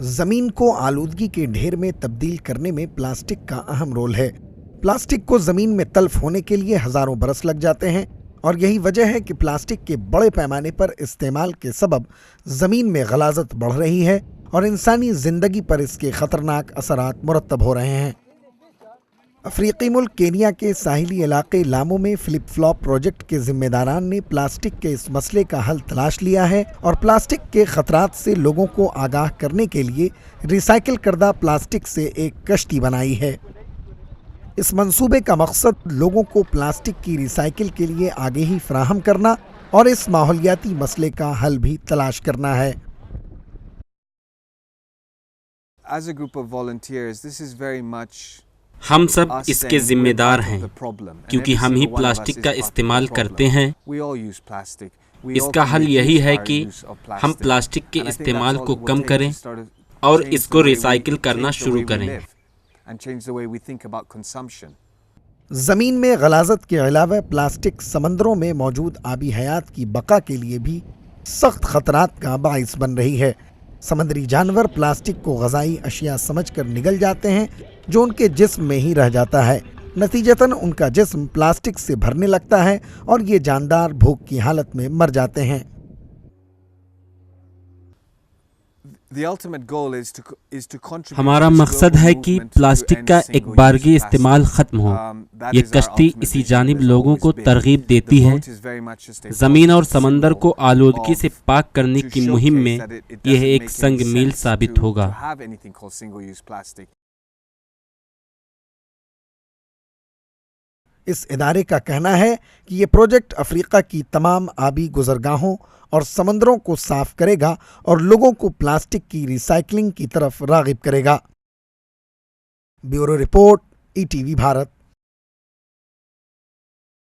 زمین کو آلودگی کے ڈھیر میں تبدیل کرنے میں پلاسٹک کا اہم رول ہے۔ پلاسٹک کو زمین میں تلف ہونے کے لیے ہزاروں برس لگ جاتے ہیں اور یہی وجہ ہے کہ پلاسٹک کے بڑے پیمانے پر استعمال کے سبب زمین میں غلاظت بڑھ رہی ہے اور انسانی زندگی پر اس کے خطرناک اثرات مرتب ہو رہے ہیں۔ افریقی ملک کینیا کے ساحلی علاقے لامو میں فلپ فلاپ پروجیکٹ کے ذمہ داران نے پلاسٹک کے اس مسئلے کا حل تلاش لیا ہے اور پلاسٹک کے خطرات سے لوگوں کو آگاہ کرنے کے لیے ریسائیکل کردہ پلاسٹک سے ایک کشتی بنائی ہے۔ اس منصوبے کا مقصد لوگوں کو پلاسٹک کی ریسائیکل کے لیے آگہی فراہم کرنا اور اس ماحولیاتی مسئلے کا حل بھی تلاش کرنا ہے۔ ہم سب اس کے ذمہ دار ہیں کیونکہ ہم ہی پلاسٹک کا استعمال کرتے ہیں۔ اس کا حل یہی ہے کہ ہم پلاسٹک کے استعمال کو کم کریں اور اس کو ریسائیکل کرنا شروع کریں۔ زمین میں غلاظت کے علاوہ پلاسٹک سمندروں میں موجود آبی حیات کی بقا کے لیے بھی سخت خطرات کا باعث بن رہی ہے۔ سمندری جانور پلاسٹک کو غذائی اشیاء سمجھ کر نگل جاتے ہیں جو ان کے جسم میں ہی رہ جاتا ہے، نتیجتاً ان کا جسم پلاسٹک سے بھرنے لگتا ہے اور یہ جاندار بھوک کی حالت میں مر جاتے ہیں۔ ہمارا مقصد ہے کہ پلاسٹک کا ایک بارگی استعمال ختم ہو۔ یہ کشتی اسی جانب لوگوں کو ترغیب دیتی ہے۔ زمین اور سمندر کو آلودگی سے پاک کرنے کی مہم میں یہ ایک سنگ میل ثابت ہوگا۔ اس ادارے کا کہنا ہے کہ یہ پروجیکٹ افریقہ کی تمام آبی گزرگاہوں اور سمندروں کو صاف کرے گا اور لوگوں کو پلاسٹک کی ریسائکلنگ کی طرف راغب کرے گا۔ Bureau report, ETV Bharat.